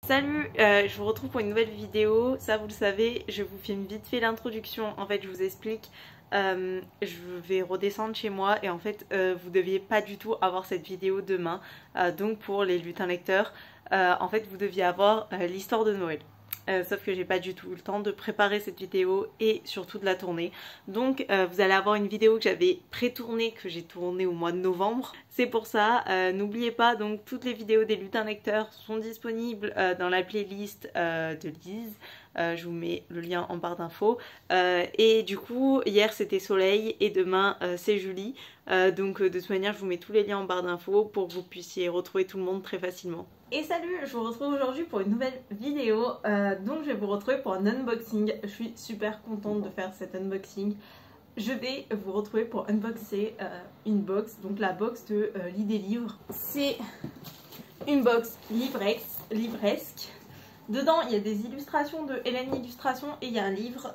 Salut, je vous retrouve pour une nouvelle vidéo. Ça vous le savez, je vous filme vite fait l'introduction. En fait je vous explique, je vais redescendre chez moi et en fait vous deviez pas du tout avoir cette vidéo demain. Donc pour les lutins lecteurs, en fait vous deviez avoir l'histoire de Noël. Sauf que j'ai pas du tout eu le temps de préparer cette vidéo et surtout de la tourner. Donc vous allez avoir une vidéo que j'avais pré-tournée, que j'ai tournée au mois de novembre. C'est pour ça, n'oubliez pas, donc toutes les vidéos des lutins lecteurs sont disponibles dans la playlist de Lise. Je vous mets le lien en barre d'infos. Et du coup, hier c'était Soleil et demain c'est Julie. Donc de toute manière, je vous mets tous les liens en barre d'infos pour que vous puissiez retrouver tout le monde très facilement. Et salut, je vous retrouve aujourd'hui pour une nouvelle vidéo. Donc je vais vous retrouver pour un unboxing. Je suis super contente de faire cet unboxing. Je vais vous retrouver pour unboxer une box, donc la box de Lit des livres. C'est une box livresque. Dedans il y a des illustrations de Hélène Illustration et il y a un livre.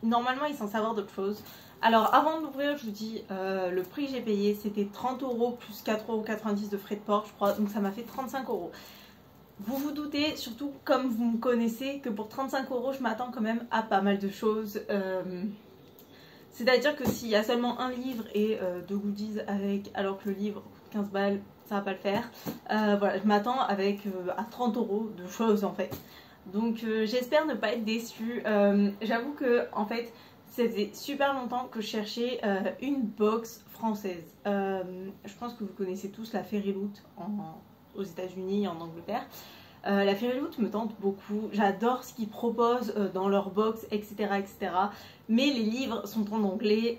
Normalement il est censé avoir d'autres choses. Alors avant de l'ouvrir, je vous dis le prix que j'ai payé, c'était 30 € plus 4,90 € de frais de port je crois, donc ça m'a fait 35 €. Vous vous doutez, surtout comme vous me connaissez, que pour 35 € je m'attends quand même à pas mal de choses. C'est-à-dire que s'il y a seulement un livre et deux goodies avec, alors que le livre coûte 15 balles, ça va pas le faire. Voilà, je m'attends avec à 30 € de choses en fait. Donc j'espère ne pas être déçue. J'avoue que en fait ça faisait super longtemps que je cherchais une box française. Je pense que vous connaissez tous la Fairyloot aux États-Unis et en Angleterre. La Fairyloot me tente beaucoup, j'adore ce qu'ils proposent dans leur box, etc., etc. Mais les livres sont en anglais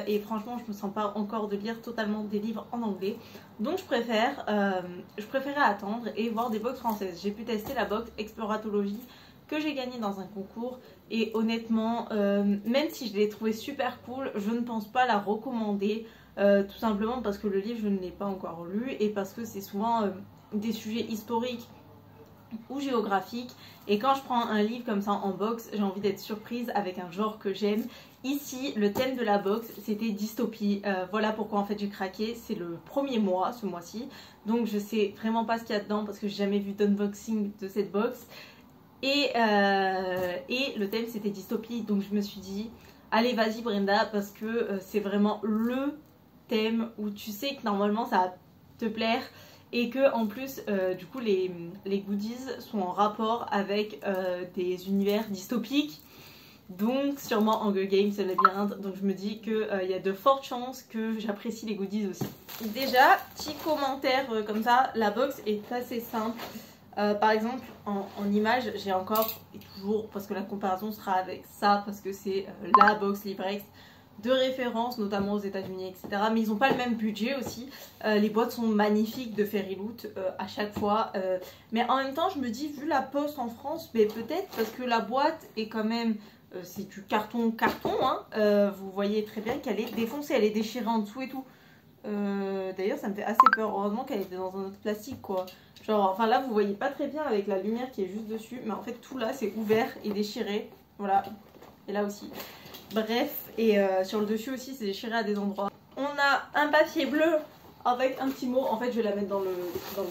et franchement je me sens pas encore de lire totalement des livres en anglais. Donc je préférais attendre et voir des box françaises. J'ai pu tester la box Exploratologie que j'ai gagnée dans un concours et honnêtement, même si je l'ai trouvée super cool, je ne pense pas la recommander. Tout simplement parce que le livre je ne l'ai pas encore lu et parce que c'est souvent des sujets historiques ou géographique, et quand je prends un livre comme ça en box, j'ai envie d'être surprise avec un genre que j'aime. Ici le thème de la box c'était dystopie, voilà pourquoi en fait j'ai craqué. C'est le premier mois, ce mois-ci, donc je sais vraiment pas ce qu'il y a dedans parce que j'ai jamais vu d'unboxing de cette box et le thème c'était dystopie, donc je me suis dit allez vas-y Brenda, parce que c'est vraiment le thème où tu sais que normalement ça va te plaire. Et que en plus du coup les goodies sont en rapport avec des univers dystopiques. Donc sûrement Hunger Games, le labyrinthe. Donc je me dis qu'il y a de fortes chances que j'apprécie les goodies aussi. Déjà, petit commentaire comme ça, la box est assez simple. Par exemple en image j'ai encore et toujours, parce que la comparaison sera avec ça, parce que c'est la box livresque de référence, notamment aux États-Unis, etc. Mais ils n'ont pas le même budget aussi. Les boîtes sont magnifiques de Fairyloot à chaque fois. Mais en même temps, je me dis, vu la poste en France, mais peut-être parce que la boîte est quand même, c'est du carton, hein. Vous voyez très bien qu'elle est défoncée, elle est déchirée en dessous et tout. D'ailleurs, ça me fait assez peur. Heureusement qu'elle était dans un autre plastique, quoi. Genre, enfin là, vous voyez pas très bien avec la lumière qui est juste dessus, mais en fait, tout là, c'est ouvert et déchiré. Voilà. Et là aussi. Bref, et sur le dessus aussi c'est déchiré à des endroits. On a un papier bleu avec un petit mot. En fait je vais la mettre dans le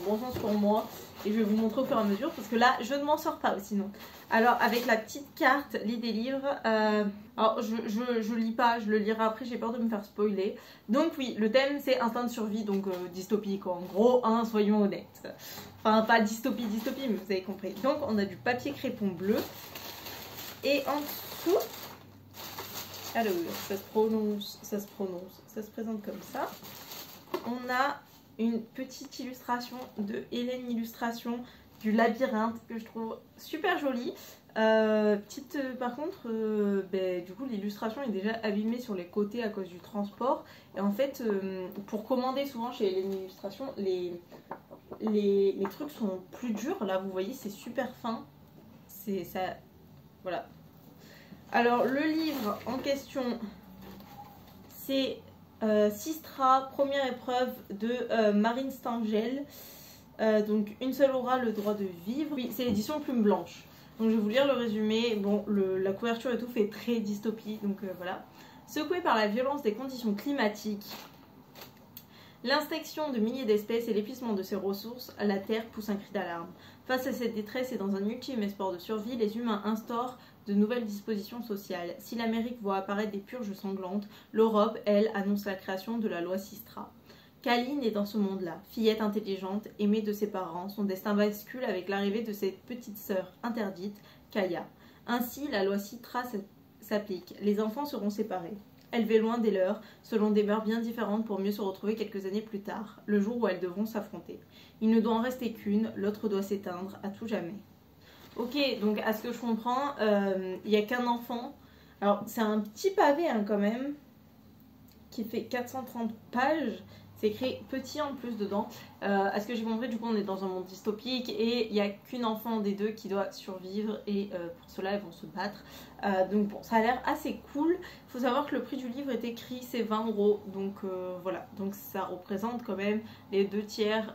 bon sens pour moi et je vais vous montrer au fur et à mesure parce que là je ne m'en sors pas sinon. Alors avec la petite carte Lit des livres, alors je lis pas, je le lirai après, j'ai peur de me faire spoiler. Donc oui, le thème c'est instinct de survie, donc dystopie quoi, en gros, hein, soyons honnêtes. Enfin pas dystopie, mais vous avez compris. Donc on a du papier crépon bleu et en dessous, alors ça se présente comme ça. On a une petite illustration de Hélène Illustration du labyrinthe que je trouve super jolie. Par contre, du coup l'illustration est déjà abîmée sur les côtés à cause du transport. Et en fait, pour commander souvent chez Hélène Illustration, les trucs sont plus durs. Là vous voyez c'est super fin. C'est ça, voilà. Alors le livre en question c'est Sistra, première épreuve de Marine Stangel. Donc une seule aura le droit de vivre. Oui, c'est l'édition Plume Blanche. Donc je vais vous lire le résumé. Bon, la couverture et tout fait très dystopie, donc voilà. Secoué par la violence des conditions climatiques, L'inspection de milliers d'espèces et l'épuisement de ses ressources, la Terre pousse un cri d'alarme. Face à cette détresse et dans un ultime espoir de survie, les humains instaurent de nouvelles dispositions sociales. Si l'Amérique voit apparaître des purges sanglantes, l'Europe, elle, annonce la création de la loi Sistra. Kali naît dans ce monde-là, fillette intelligente, aimée de ses parents. Son destin bascule avec l'arrivée de cette petite sœur interdite, Kaya. Ainsi, la loi Sistra s'applique. Les enfants seront séparés, élevés loin des leurs, selon des mœurs bien différentes pour mieux se retrouver quelques années plus tard, le jour où elles devront s'affronter. Il ne doit en rester qu'une, l'autre doit s'éteindre à tout jamais. Ok, donc à ce que je comprends, il n'y a qu'un enfant. Alors c'est un petit pavé hein, quand même, qui fait 430 pages. C'est écrit petit en plus dedans. À ce que j'ai compris, du coup on est dans un monde dystopique et il n'y a qu'une enfant des deux qui doit survivre et pour cela ils vont se battre. Donc bon, ça a l'air assez cool. Il faut savoir que le prix du livre est écrit, c'est 20 €. Donc voilà, donc ça représente quand même les 2/3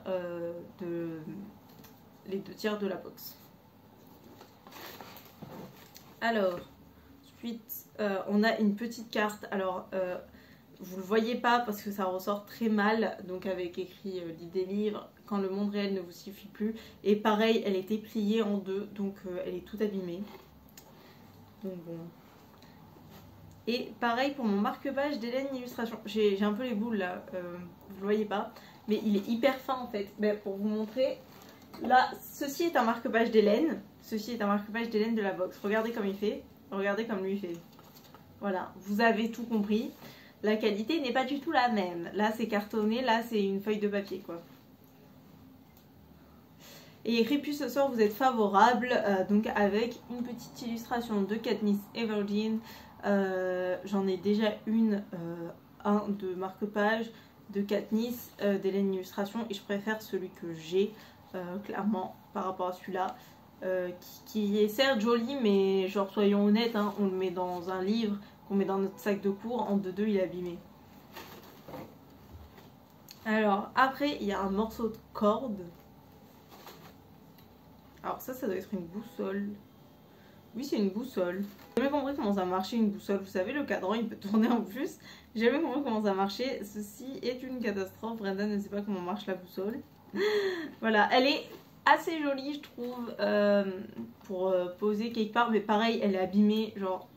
de la box. Alors, ensuite, on a une petite carte. Alors, vous le voyez pas parce que ça ressort très mal. Donc, avec écrit l'idée livre, quand le monde réel ne vous suffit plus. Et pareil, elle était pliée en deux. Donc, elle est toute abîmée. Donc, bon. Et pareil pour mon marque-page d'Hélène Illustration. J'ai un peu les boules là. Vous le voyez pas. Mais il est hyper fin en fait. Mais pour vous montrer. Là, ceci est un marque-page d'Hélène. Ceci est un marque-page d'Hélène de la box. Regardez comme il fait. Regardez comme lui fait. Voilà, vous avez tout compris. La qualité n'est pas du tout la même. Là, c'est cartonné. Là, c'est une feuille de papier, quoi. Et écrit plus ce soir, vous êtes favorable. Donc, avec une petite illustration de Katniss Everdeen. J'en ai déjà un de marque-page de Katniss d'Hélène Illustration. Et je préfère celui que j'ai. Clairement par rapport à celui-là qui est certes joli mais genre soyons honnêtes hein, on le met dans un livre qu'on met dans notre sac de cours en 2-2 il est abîmé. Alors après il y a un morceau de corde, alors ça doit être une boussole. Oui c'est une boussole. J'ai jamais compris comment ça marchait une boussole, vous savez le cadran il peut tourner en plus. J'ai jamais compris comment ça marchait, ceci est une catastrophe. Brenda ne sait pas comment marche la boussole. Voilà, elle est assez jolie je trouve pour poser quelque part, mais pareil elle est abîmée, genre,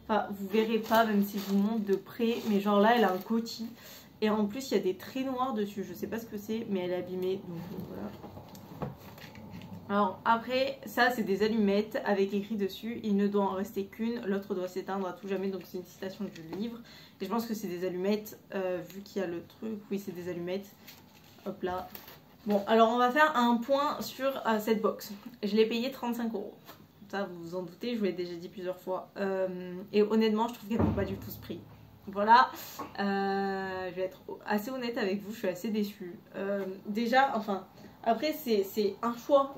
enfin vous verrez pas même si je vous montre de près, mais genre là elle a un cotis et en plus il y a des traits noirs dessus, je sais pas ce que c'est mais elle est abîmée donc voilà. Alors après ça c'est des allumettes avec écrit dessus, il ne doit en rester qu'une, l'autre doit s'éteindre à tout jamais, donc c'est une citation du livre et je pense que c'est des allumettes vu qu'il y a le truc, oui c'est des allumettes. Hop là. Bon, alors on va faire un point sur cette box. Je l'ai payé 35 €. Ça, vous vous en doutez, je vous l'ai déjà dit plusieurs fois. Et honnêtement, je trouve qu'elle ne vaut pas du tout ce prix. Voilà. Je vais être assez honnête avec vous, je suis assez déçue. Déjà, enfin, après, c'est un choix.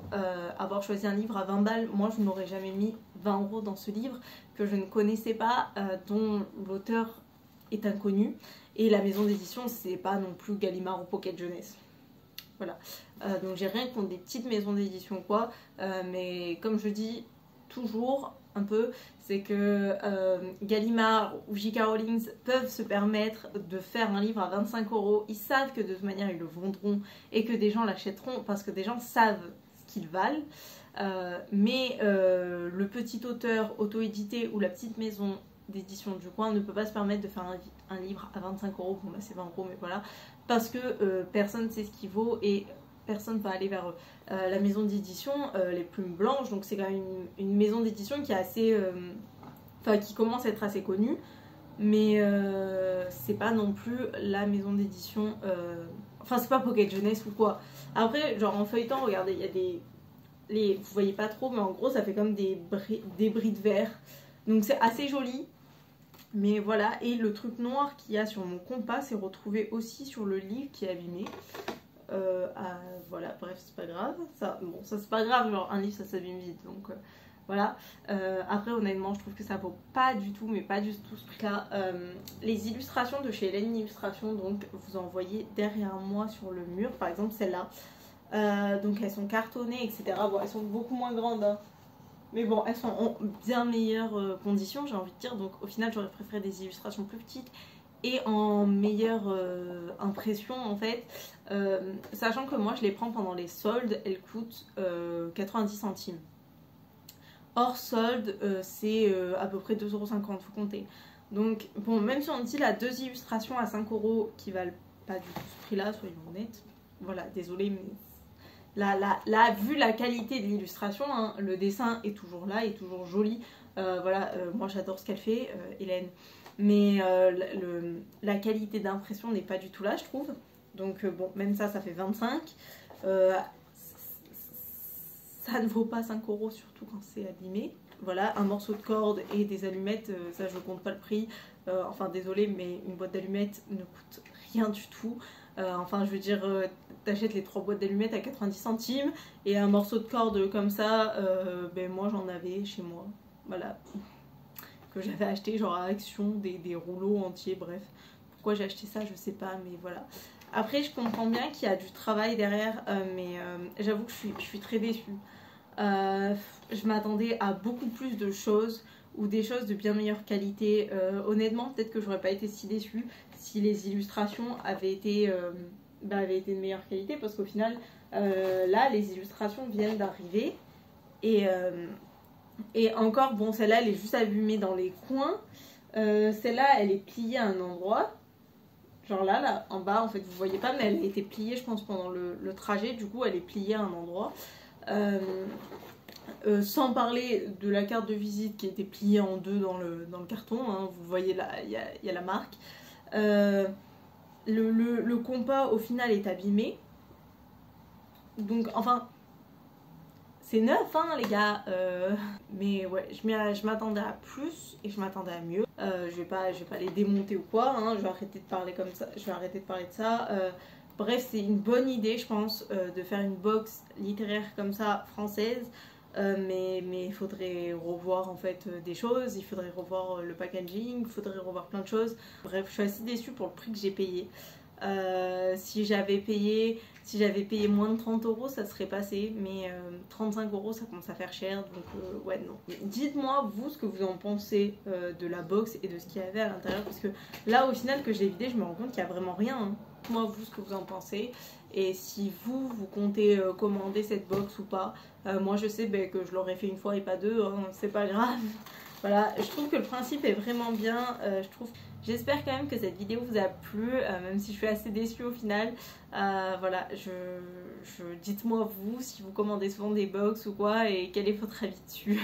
Avoir choisi un livre à 20 balles, moi, je n'aurais jamais mis 20 € dans ce livre que je ne connaissais pas, dont l'auteur est inconnu. Et la maison d'édition, c'est pas non plus Gallimard ou Pocket Jeunesse. Voilà. Donc j'ai rien contre des petites maisons d'édition quoi. Mais comme je dis toujours un peu, c'est que Gallimard ou J.K. Rowling peuvent se permettre de faire un livre à 25 €. Ils savent que de toute manière ils le vendront et que des gens l'achèteront parce que des gens savent ce qu'ils valent. Mais le petit auteur auto-édité ou la petite maison d'édition du coin ne peut pas se permettre de faire un livre à 25 €, bon là c'est 20 € mais voilà, parce que personne ne sait ce qu'il vaut et personne ne va aller vers eux. La maison d'édition, les Plumes Blanches, donc c'est quand même une maison d'édition qui est assez, enfin qui commence à être assez connue, mais c'est pas non plus la maison d'édition, enfin c'est pas Pocket Jeunesse ou quoi. Après genre en feuilletant, regardez, il y a vous voyez pas trop mais en gros ça fait comme des bris de verre. Donc c'est assez joli, mais voilà. Et le truc noir qu'il y a sur mon compas s'est retrouvé aussi sur le livre qui est abîmé. Voilà, bref, c'est pas grave. Ça, bon, ça c'est pas grave, genre un livre ça s'abîme vite, donc voilà. Après, honnêtement, je trouve que ça vaut pas du tout, mais pas du tout ce prix-là. Les illustrations de chez Hélène Illustration, donc vous en voyez derrière moi sur le mur, par exemple celle-là. Donc elles sont cartonnées, etc. Bon, elles sont beaucoup moins grandes, hein. Mais bon, elles sont en bien meilleures conditions, j'ai envie de dire. Donc au final, j'aurais préféré des illustrations plus petites. et en meilleure impression en fait. Sachant que moi je les prends pendant les soldes, elles coûtent 90 centimes. Hors solde, c'est à peu près 2,50 €, faut compter. Donc, bon, même si on dit la 2 illustrations à 5 € qui valent pas du tout ce prix-là, soyons honnêtes. Voilà, désolé, mais là, vu la qualité de l'illustration, hein, le dessin est toujours là, est toujours joli. Voilà, moi j'adore ce qu'elle fait, Hélène. Mais la qualité d'impression n'est pas du tout là, je trouve. Donc, bon, même ça fait 25. Ça ne vaut pas 5 €, surtout quand c'est abîmé. Voilà, un morceau de corde et des allumettes, ça je compte pas le prix. Enfin, désolé, mais une boîte d'allumettes ne coûte rien du tout. Enfin, je veux dire, t'achètes les 3 boîtes d'allumettes à 90 centimes et un morceau de corde comme ça, ben moi j'en avais chez moi. Voilà, que j'avais acheté genre à Action, des rouleaux entiers, bref. Pourquoi j'ai acheté ça, je sais pas, mais voilà. Après, je comprends bien qu'il y a du travail derrière, mais j'avoue que je suis très déçue. Je m'attendais à beaucoup plus de choses ou des choses de bien meilleure qualité. Honnêtement, peut-être que j'aurais pas été si déçue si les illustrations avaient été de meilleure qualité, parce qu'au final, là, les illustrations viennent d'arriver et encore, bon, celle-là, elle est juste abîmée dans les coins. Celle-là, elle est pliée à un endroit. Genre là, en bas, en fait, vous voyez pas, mais elle a été pliée, je pense, pendant le trajet. Du coup, elle est pliée à un endroit. Sans parler de la carte de visite qui était pliée en deux dans le carton. Hein. Vous voyez là, il y a la marque. Le compas, au final, est abîmé. Donc, enfin... C'est neuf, hein, les gars. Mais ouais, je m'attendais à plus et je m'attendais à mieux. Je vais pas les démonter ou quoi. Hein, je vais arrêter de parler comme ça. Je vais arrêter de parler de ça. Bref, c'est une bonne idée, je pense, de faire une box littéraire comme ça, française. Mais il faudrait revoir en fait des choses. Il faudrait revoir le packaging. Il faudrait revoir plein de choses. Bref, je suis assez déçue pour le prix que j'ai payé. Si j'avais payé moins de 30 €, ça serait passé, mais 35 € ça commence à faire cher, donc ouais, non. Dites-moi vous ce que vous en pensez de la box et de ce qu'il y avait à l'intérieur, parce que là au final que je l'ai vidé, je me rends compte qu'il n'y a vraiment rien. Hein. Dites-moi vous ce que vous en pensez, et si vous comptez commander cette box ou pas. Moi je sais que je l'aurais fait une fois et pas deux, hein, c'est pas grave. Voilà, je trouve que le principe est vraiment bien, J'espère quand même que cette vidéo vous a plu, même si je suis assez déçue au final. Voilà, dites-moi vous si vous commandez souvent des box ou quoi, et quel est votre avis dessus.